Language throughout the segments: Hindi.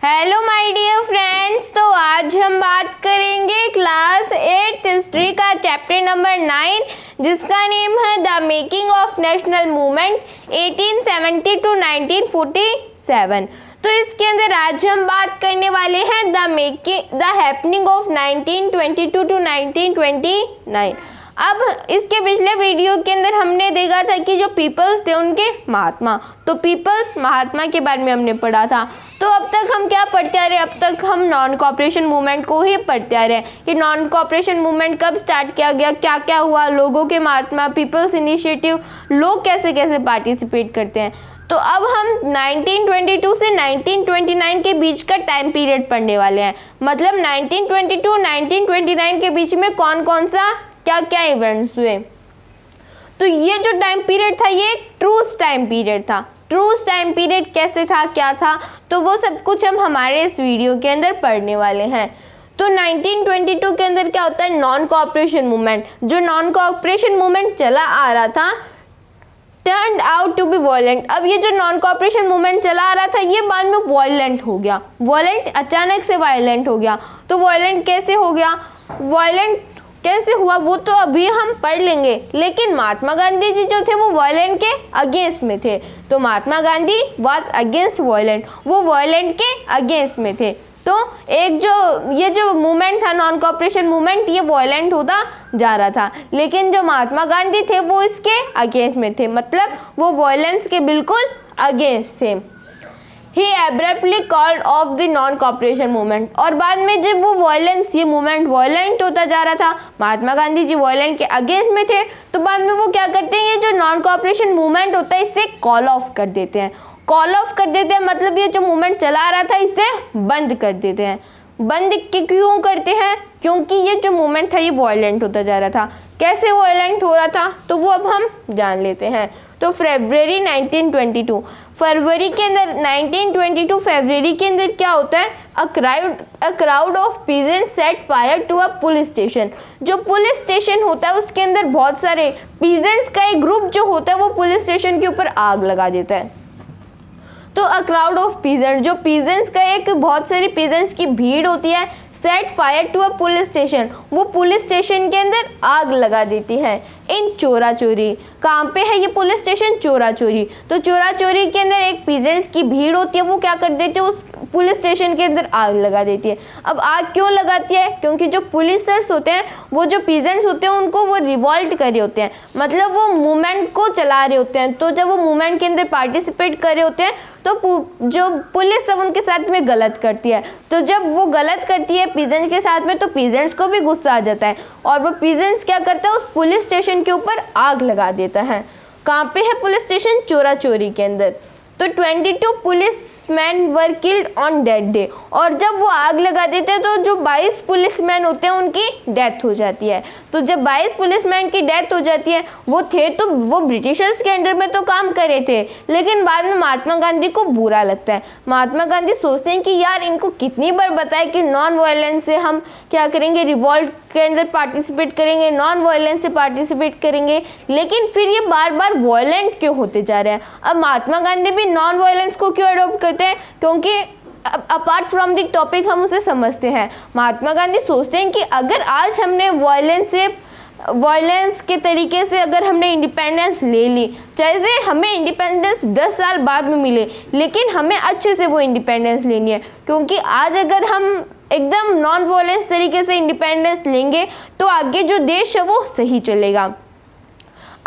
हेलो माय डियर फ्रेंड्स, तो आज हम बात करेंगे क्लास 8 हिस्ट्री का चैप्टर नंबर 9 जिसका नेम है the making of national movement 1870 to 1947। तो इसके अंदर आज हम बात करने वाले हैं द हैपनिंग ऑफ 1922 टू 1929। अब इसके पिछले वीडियो के अंदर हमने देखा था कि जो पीपल्स थे उनके महात्मा, तो पीपल्स महात्मा के बारे में हमने पढ़ा था। तो अब तक हम क्या पढ़ते आ रहे हैं, अब तक हम नॉन कोऑपरेशन मूवमेंट को ही पढ़ते आ रहे हैं कि नॉन कोऑपरेशन मूवमेंट कब स्टार्ट किया गया, क्या क्या हुआ, लोगों के महात्मा, पीपल्स इनिशिएटिव, लोग कैसे कैसे पार्टिसिपेट करते हैं। तो अब हम 1922 से 1929 के बीच का टाइम पीरियड पढ़ने वाले हैं। मतलब 1922 1929 के बीच में कौन कौन सा क्या क्या इवेंट्स हुए। तो ये जो टाइम पीरियड था ये एक ट्रूस टाइम पीरियड था। ट्रूस टाइम पीरियड कैसे था, क्या था, तो वो सब कुछ हम हमारे इस वीडियो के अंदर पढ़ने वाले हैं। तो 1922 के अंदर क्या होता है, नॉन कोऑपरेशन मूवमेंट। जो नॉन कोऑपरेशन मूवमेंट चला आ रहा था turned out to be violent. अब ये जो नॉन कोऑपरेशन मूवमेंट चला आ रहा था ये बाद में वायलेंट हो गया। वायलेंट अचानक से वायलेंट हो गया। तो वायलेंट कैसे हो गया, वायलेंट कैसे हुआ वो तो अभी हम पढ़ लेंगे। लेकिन महात्मा गांधी जी जो थे वो वायलेंट के अगेंस्ट में थे। तो Mahatma Gandhi was against violent, वो वायलेंट के अगेंस्ट में थे। तो एक ये जो मूवमेंट था नॉन कोऑपरेशन मूवमेंट ये वायलेंट होता जा रहा था, लेकिन जो महात्मा गांधी थे वो इसके अगेंस्ट में थे, मतलब वो वायलेंस के बिल्कुल अगेंस्ट थे। He abruptly called off the non-cooperation movement। और बाद में जब वो वायलेंस, ये मूवमेंट वायलेंट होता जा रहा था, महात्मा गांधी जी वायलेंट के अगेंस्ट में थे, तो बाद में वो क्या करते हैं, ये जो नॉन कोऑपरेशन मूवमेंट होता है इसे कॉल ऑफ कर देते हैं। कॉल ऑफ कर देते हैं मतलब ये जो मूवमेंट चला आ रहा था इसे बंद कर देते हैं। बंद क्यों करते हैं, क्योंकि ये जो मूवमेंट था ये वायलेंट होता जा रहा था। कैसे वायलेंट हो रहा था तो वो अब हम जान लेते हैं। तो फरवरी 1922, फरवरी के अंदर 1922 फरवरी के अंदर क्या होता है, a crowd of peasant set fire to a police station. जो पुलिस स्टेशन होता है उसके अंदर बहुत सारे पीजेंट्स का एक ग्रुप जो होता है वो पुलिस स्टेशन के ऊपर आग लगा देता है। तो अ क्राउड ऑफ पीजेंट, जो पीजेंट्स का एक बहुत सारी पीजेंट्स की भीड़ होती है, set fire to a police station, वो पुलिस स्टेशन के अंदर आग लगा देती है इन चोरा चोरी। कहाँ पे है ये पुलिस स्टेशन, चोरा चोरी। तो चोरा चोरी के अंदर एक पीजेंट्स की भीड़ होती है, वो क्या कर देती है, उस पुलिस स्टेशन के अंदर आग लगा देती है। अब आग क्यों लगाती है, क्योंकि जो पुलिसर्स होते हैं वो जो पीजेंट्स होते हैं उनको वो रिवॉल्ट कर रहे होते हैं, मतलब वो मूवमेंट को चला रहे होते हैं। तो जब वो मूवमेंट के अंदर पार्टिसिपेट कर रहे होते हैं तो जो पुलिस सब उनके साथ में गलत करती है। तो जब वो गलत करती है पीजेंट्स के साथ में तो पीजेंट्स को भी गुस्सा आ जाता है और वो पीजेंट्स क्या करता है, उस पुलिस स्टेशन के ऊपर आग लगा देता है। कहाँ पे है पुलिस स्टेशन, चोरा चोरी के अंदर। तो 22 policeman were killed on that day. और जब वो आग लगा देते हैं तो जो 22 पुलिसमैन होते हैं उनकी डेथ हो जाती है। तो जब 22 पुलिसमैन की डेथ हो जाती है, वो थे तो वो ब्रिटिशर्स के अंडर में तो काम कर रहे थे, लेकिन बाद में महात्मा गांधी को बुरा लगता है। महात्मा गांधी सोचते हैं कि यार इनको कितनी बार बताए कि नॉन वायलेंस से हम क्या करेंगे, रिवॉल्ट के अंदर पार्टिसिपेट करेंगे, नॉन वायलेंस से पार्टिसिपेट करेंगे, लेकिन फिर ये बार बार वायलेंट क्यों होते जा रहे हैं। अब महात्मा गांधी भी नॉन वायलेंस को क्यों अडॉप्ट करते हैं, क्योंकि अपार्ट फ्रॉम द टॉपिक हम उसे समझते हैं। महात्मा गांधी सोचते हैं कि अगर आज हमने वायलेंस के तरीके से अगर हमने इंडिपेंडेंस ले ली, चाहे से हमें इंडिपेंडेंस 10 साल बाद में मिले, लेकिन हमें अच्छे से वो इंडिपेंडेंस लेनी है, क्योंकि आज अगर हम एकदम नॉन वायलेंस तरीके से इंडिपेंडेंस लेंगे तो आगे जो देश है वो सही चलेगा।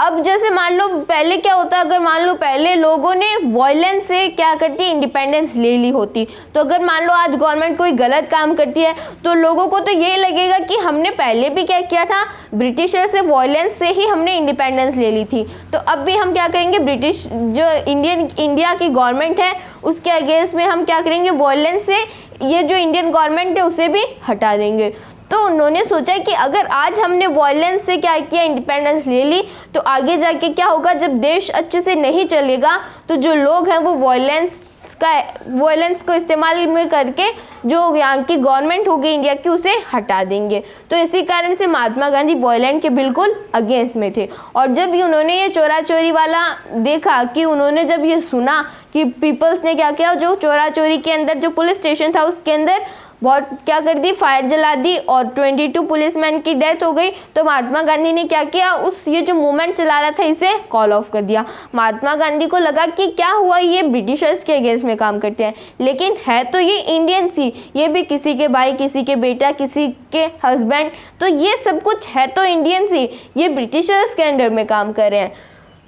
अब जैसे मान लो पहले क्या होता, अगर मान लो पहले लोगों ने वायलेंस से क्या करती है, इंडिपेंडेंस ले ली होती, तो अगर मान लो आज गवर्नमेंट कोई गलत काम करती है तो लोगों को तो ये लगेगा कि हमने पहले भी क्या किया था, ब्रिटिशर से वायलेंस से ही हमने इंडिपेंडेंस ले ली थी। तो अब भी हम क्या करेंगे, ब्रिटिश जो इंडिया की गवर्नमेंट है उसके अगेंस्ट में हम क्या करेंगे, वायलेंस से ये जो इंडियन गवर्नमेंट है उसे भी हटा देंगे। तो उन्होंने सोचा कि अगर आज हमने वायलेंस से क्या किया, इंडिपेंडेंस ले ली, तो आगे जाके क्या होगा, जब देश अच्छे से नहीं चलेगा तो जो लोग हैं वो वायलेंस को इस्तेमाल में करके जो यहाँ की गवर्नमेंट होगी इंडिया की उसे हटा देंगे। तो इसी कारण से महात्मा गांधी वायलेंट के बिल्कुल अगेंस्ट में थे। और जब उन्होंने ये चोरा चोरी वाला देखा, कि उन्होंने जब ये सुना कि पीपल्स ने क्या किया, जो चोरा चोरी के अंदर जो पुलिस स्टेशन था उसके अंदर बहुत क्या कर दी, फायर जला दी और 22 पुलिसमैन की डेथ हो गई। तो महात्मा गांधी ने क्या किया, ये जो मूवमेंट चला रहा था इसे कॉल ऑफ कर दिया। महात्मा गांधी को लगा कि क्या हुआ, ये ब्रिटिशर्स के अगेंस्ट में काम करते हैं, लेकिन है तो ये इंडियंस ही, ये भी किसी के भाई, किसी के बेटा, किसी के हस्बैंड, तो ये सब कुछ है तो इंडियंस ही, ये ब्रिटिशर्स के अंडर में काम कर रहे हैं।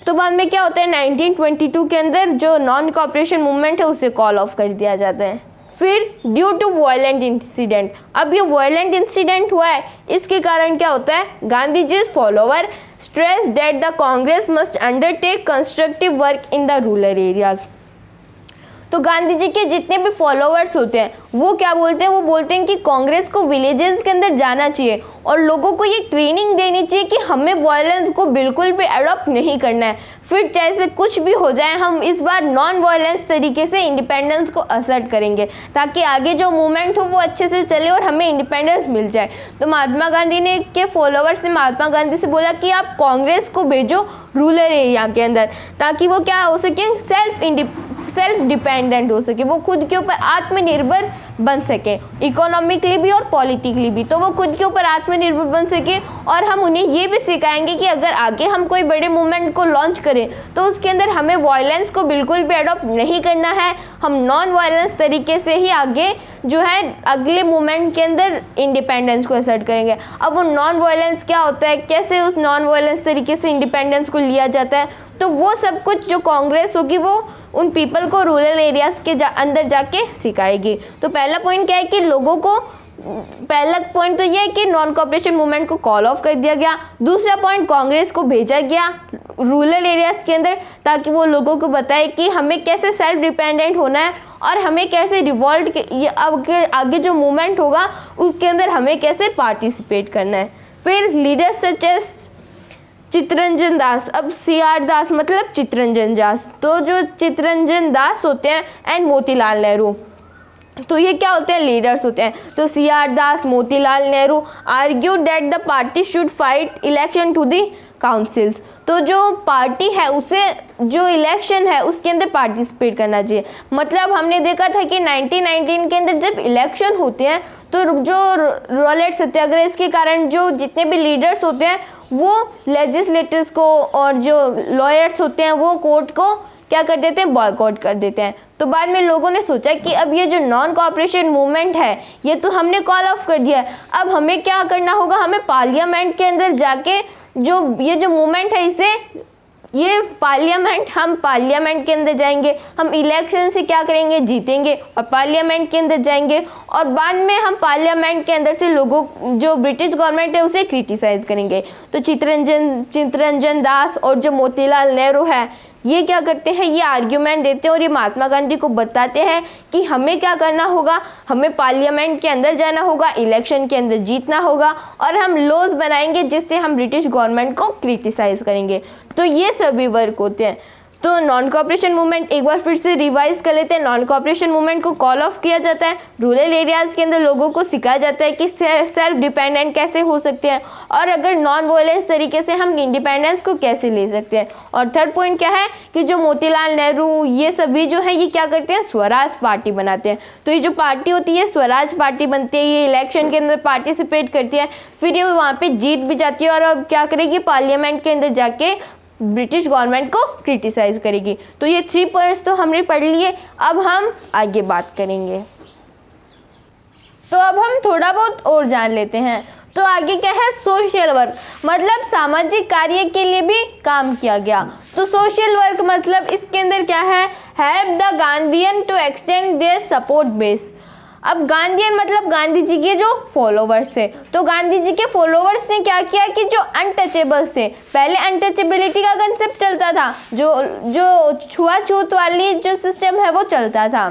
तो बाद में क्या होता है, 1922 के अंदर जो नॉन कोऑपरेशन मूवमेंट है उसे कॉल ऑफ कर दिया जाता है। फिर ड्यू टू वायलेंट इंसिडेंट, अब ये वायलेंट इंसिडेंट हुआ है, इसके कारण क्या होता है, Gandhi ji follower stress that the Congress must undertake constructive work in the rural areas. तो गांधी जी के जितने भी फॉलोअर्स होते हैं वो क्या बोलते हैं, वो बोलते हैं कि कांग्रेस को विलेजेस के अंदर जाना चाहिए और लोगों को ये ट्रेनिंग देनी चाहिए कि हमें वायलेंस को बिल्कुल भी अडॉप्ट नहीं करना है, फिर चाहे कुछ भी हो जाए हम इस बार नॉन वायलेंस तरीके से इंडिपेंडेंस को असर्ट करेंगे, ताकि आगे जो मूवमेंट हो वो अच्छे से चले और हमें इंडिपेंडेंस मिल जाए। तो महात्मा गांधी ने के फॉलोअर्स ने महात्मा गांधी से बोला कि आप कांग्रेस को भेजो रूरल एरिया के अंदर, ताकि वो क्या हो सके, सेल्फ डिपेंडेंट हो सके, वो खुद के ऊपर आत्मनिर्भर बन सके, इकोनॉमिकली भी और पॉलिटिकली भी। तो वो खुद के ऊपर आत्मनिर्भर बन सके और हम उन्हें ये भी सिखाएंगे कि अगर आगे हम कोई बड़े मूवमेंट को लॉन्च करें तो उसके अंदर हमें वायलेंस को बिल्कुल भी अडॉप्ट नहीं करना है, हम नॉन वायलेंस तरीके से ही आगे जो है अगले मूवमेंट के अंदर इंडिपेंडेंस को असर्ट करेंगे। अब वो नॉन वायलेंस क्या होता है, कैसे उस नॉन वायलेंस तरीके से इंडिपेंडेंस को लिया जाता है, तो वो सब कुछ जो कांग्रेस होगी वो उन पीपल को रूरल एरियाज के अंदर जाके सिखाएगी। तो पहला पॉइंट क्या है कि लोगों को, पहला पॉइंट तो ये है कि नॉन कोऑपरेशन मूवमेंट को कॉल ऑफ कर दिया गया। दूसरा पॉइंट, कांग्रेस को भेजा गया रूरल एरियाज के अंदर ताकि वो लोगों को बताए कि हमें कैसे सेल्फ डिपेंडेंट होना है और हमें कैसे रिवॉल्ट के आगे जो मूवमेंट होगा उसके अंदर हमें कैसे पार्टिसिपेट करना है। फिर leaders such as Chittaranjan Das, अब CR दास मतलब चित्तरंजन दास, तो जो चित्तरंजन दास होते हैं एंड मोतीलाल नेहरू, तो ये क्या होते हैं, लीडर्स होते हैं। तो CR दास, Motilal Nehru argue that the party should fight election to the councils, तो जो पार्टी है उसे जो इलेक्शन है उसके अंदर पार्टिसिपेट करना चाहिए। मतलब हमने देखा था कि 1919 के अंदर जब इलेक्शन होते हैं तो जो रॉलेट सत्याग्रह, इसके कारण जो जितने भी लीडर्स होते हैं वो लेजिस्लेटर्स को और जो लॉयर्स होते हैं वो कोर्ट को क्या कर देते हैं, बॉयकॉट कर देते हैं। तो बाद में लोगों ने सोचा कि अब ये जो नॉन कोऑपरेशन मूवमेंट है ये तो हमने कॉल ऑफ कर दिया है, अब हमें क्या करना होगा, हमें पार्लियामेंट के अंदर जाके जो ये जो मूवमेंट है इसे ये हम पार्लियामेंट के अंदर जाएंगे, हम इलेक्शन से क्या करेंगे, जीतेंगे और पार्लियामेंट के अंदर जाएंगे और बाद में हम पार्लियामेंट के अंदर से लोगों जो ब्रिटिश गवर्नमेंट है उसे क्रिटिसाइज करेंगे। तो चित्तरंजन दास और जो मोतीलाल नेहरू है ये क्या करते हैं, ये आर्ग्यूमेंट देते हैं और ये महात्मा गांधी को बताते हैं कि हमें क्या करना होगा, हमें पार्लियामेंट के अंदर जाना होगा, इलेक्शन के अंदर जीतना होगा और हम लॉज बनाएंगे जिससे हम ब्रिटिश गवर्नमेंट को क्रिटिसाइज करेंगे। तो ये सभी वर्क होते हैं। तो नॉन कोऑपरेशन मूवमेंट एक बार फिर से रिवाइज कर लेते हैं। नॉन कोऑपरेशन मूवमेंट को कॉल ऑफ किया जाता है, रूरल एरियाज़ के अंदर लोगों को सिखाया जाता है कि सेल्फ डिपेंडेंट कैसे हो सकते हैं और अगर नॉन वायलेंस तरीके से हम इंडिपेंडेंस को कैसे ले सकते हैं। और थर्ड पॉइंट क्या है कि जो मोतीलाल नेहरू ये सभी जो है ये क्या करते हैं, स्वराज पार्टी बनाते हैं। तो ये जो पार्टी होती है स्वराज पार्टी बनती है, ये इलेक्शन के अंदर पार्टिसिपेट करती है, फिर ये वहाँ पर जीत भी जाती है और अब क्या करेगी, पार्लियामेंट के अंदर जाके ब्रिटिश गवर्नमेंट को क्रिटिसाइज करेगी। तो ये 3 पॉइंट्स तो हमने पढ़ लिए, अब हम आगे बात करेंगे। तो अब हम थोड़ा बहुत और जान लेते हैं। तो आगे क्या है, सोशल वर्क, मतलब सामाजिक कार्य के लिए भी काम किया गया। तो सोशल वर्क मतलब इसके अंदर क्या है, help the Gandhian to extend their support base. अब गांधीयन मतलब गांधी जी के जो फॉलोवर्स थे, तो गांधी जी के फॉलोवर्स ने क्या किया कि जो अनटचेबल्स थे, पहले अनटचेबिलिटी का कंसेप्ट चलता था, जो छुआछूत वाली जो सिस्टम है वो चलता था।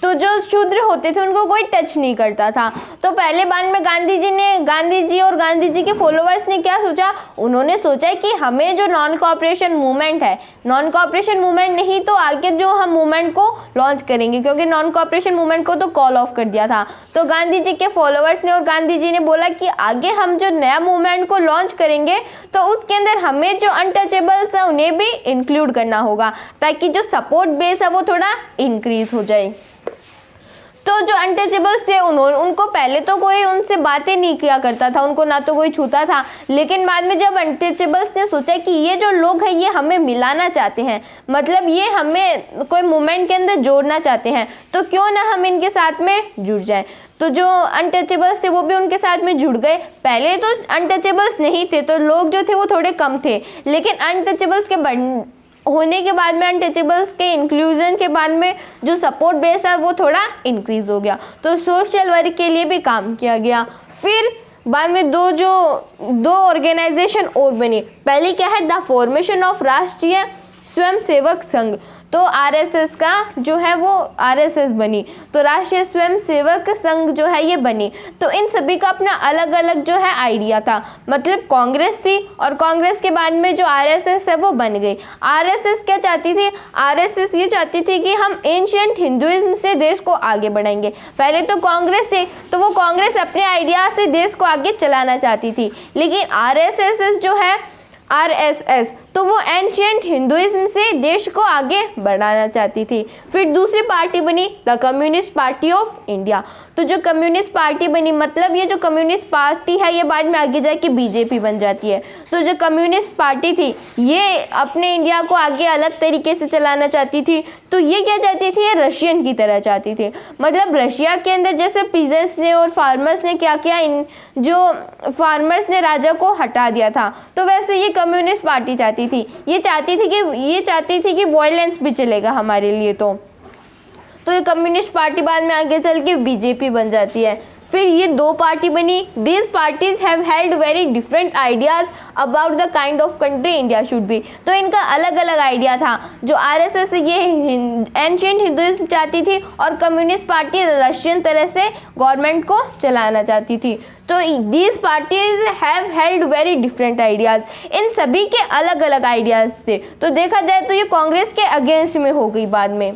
तो जो शूद्र होते थे उनको कोई टच नहीं करता था। तो पहले बार में गांधी जी और गांधी जी के फॉलोअर्स ने क्या सोचा, उन्होंने सोचा कि हमें जो नॉन कोऑपरेशन मूवमेंट है, नॉन कोऑपरेशन मूवमेंट नहीं तो आगे जो हम मूवमेंट को लॉन्च करेंगे, क्योंकि नॉन कोऑपरेशन मूवमेंट को तो कॉल ऑफ कर दिया था। तो गांधी जी के फॉलोअर्स ने और गांधी जी ने बोला कि आगे हम जो नया मूवमेंट को लॉन्च करेंगे तो उसके अंदर हमें जो अनटचेबल्स है उन्हें भी इंक्लूड करना होगा, ताकि जो सपोर्ट बेस है वो थोड़ा इंक्रीज हो जाए। तो जो अनटचेबल्स थे उनको पहले तो कोई उनसे बातें नहीं किया करता था, उनको ना तो कोई छूता था, लेकिन बाद में जब अनटचेबल्स ने सोचा कि ये जो लोग हैं ये हमें मिलाना चाहते हैं, मतलब ये हमें कोई मूवमेंट के अंदर जोड़ना चाहते हैं, तो क्यों ना हम इनके साथ में जुड़ जाएं। तो जो अनटचेबल्स थे वो भी उनके साथ में जुड़ गए। पहले तो अनटचेबल्स नहीं थे तो लोग जो थे वो थोड़े कम थे, लेकिन अनटचेबल्स के होने के बाद में, अनटचेबल्स के इंक्लूजन के बाद में जो सपोर्ट बेस है वो थोड़ा इंक्रीज हो गया। तो सोशल वर्क के लिए भी काम किया गया। फिर बाद में दो ऑर्गेनाइजेशन और बनी। पहली क्या है, द फॉर्मेशन ऑफ राष्ट्रीय स्वयंसेवक संघ, तो आरएसएस का जो है वो आरएसएस बनी, तो राष्ट्रीय स्वयंसेवक संघ जो है ये बनी। तो इन सभी का अपना अलग अलग जो है आइडिया था, मतलब कांग्रेस थी और कांग्रेस के बाद में जो आरएसएस है वो बन गई। आरएसएस क्या चाहती थी, आरएसएस ये चाहती थी कि हम एंशिएंट हिंदुइज्म से देश को आगे बढ़ाएंगे। पहले तो कांग्रेस थी तो वो कांग्रेस अपने आइडिया से देश को आगे चलाना चाहती थी, लेकिन आरएसएस जो है आरएसएस तो वो एंशिएंट हिंदुइज्म से देश को आगे बढ़ाना चाहती थी। फिर दूसरी पार्टी बनी the communist party of India, तो जो कम्युनिस्ट पार्टी बनी, मतलब ये जो कम्युनिस्ट पार्टी है ये बाद में आगे जाके बीजेपी बन जाती है। तो जो कम्युनिस्ट पार्टी थी ये अपने इंडिया को आगे अलग तरीके से चलाना चाहती थी। तो ये क्या चाहती थी, ये रशियन की तरह चाहती थी, मतलब रशिया के अंदर जैसे पीजेंट्स ने और फार्मर्स ने क्या किया, इन जो फार्मर्स ने राजा को हटा दिया था, तो वैसे ये कम्युनिस्ट पार्टी चाहती थी। ये चाहती थी कि वायलेंस भी चलेगा हमारे लिए। तो ये कम्युनिस्ट पार्टी बाद में आगे चल के बीजेपी बन जाती है। फिर ये दो पार्टी बनी। These parties have held very different ideas about the kind of country India should be, तो इनका अलग अलग आइडिया था। जो आरएसएस ये एंशिएंट हिंदुइज्म चाहती थी और कम्युनिस्ट पार्टी रशियन तरह से गवर्नमेंट को चलाना चाहती थी। तो these parties have held very different ideas, इन सभी के अलग अलग आइडियाज थे। तो देखा जाए तो ये कांग्रेस के अगेंस्ट में हो गई बाद में।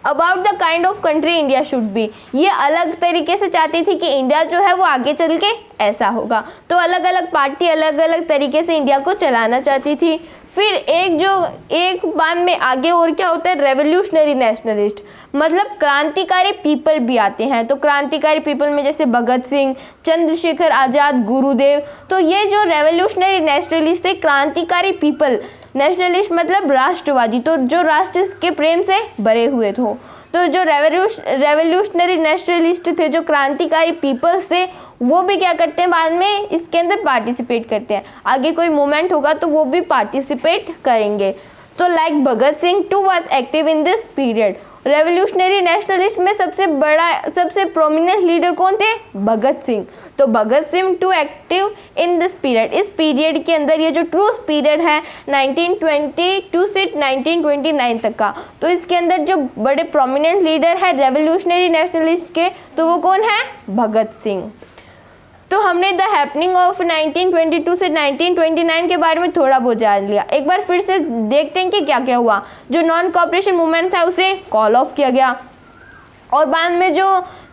About the kind of country India should be, ये अलग तरीके से चाहती थी कि इंडिया जो है वो आगे चल के ऐसा होगा। तो अलग अलग पार्टी अलग अलग तरीके से इंडिया को चलाना चाहती थी। फिर एक बाद में आगे और क्या होता है, रेवोल्यूशनरी नेशनलिस्ट, मतलब क्रांतिकारी पीपल भी आते हैं। तो क्रांतिकारी पीपल में जैसे भगत सिंह, चंद्रशेखर आज़ाद, गुरुदेव, तो ये जो रेवोल्यूशनरी नेशनलिस्ट थे, क्रांतिकारी पीपल, नेशनलिस्ट मतलब राष्ट्रवादी, तो जो राष्ट्र के प्रेम से भरे हुए थे। तो जो रेवोल्यूशनरी नेशनलिस्ट थे, जो क्रांतिकारी पीपल्स थे, वो भी क्या करते हैं, बाद में इसके अंदर पार्टिसिपेट करते हैं। आगे कोई मूवमेंट होगा तो वो भी पार्टिसिपेट करेंगे। तो like Bhagat Singh too was active in this period. Revolutionary nationalist में सबसे प्रोमिनेंट लीडर कौन थे, भगत सिंह। तो Bhagat Singh too active in this period, इस पीरियड के अंदर ये जो ट्रूस पीरियड है 1922 से 1929 तक का, तो इसके अंदर जो बड़े प्रोमिनेंट लीडर है रेवोल्यूशनरी नेशनलिस्ट के, तो वो कौन है, भगत सिंह। तो हमने द हैपनिंग ऑफ 1922 से 1929 के बारे में थोड़ा बहुत जान लिया। एक बार फिर से देखते हैं कि क्या क्या हुआ। जो नॉन कोऑपरेशन मूवमेंट था उसे कॉल ऑफ किया गया, और बाद में जो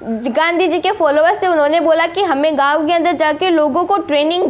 गांधी जी के फॉलोअर्स थे उन्होंने बोला कि हमें गांव के अंदर जाके लोगों को ट्रेनिंग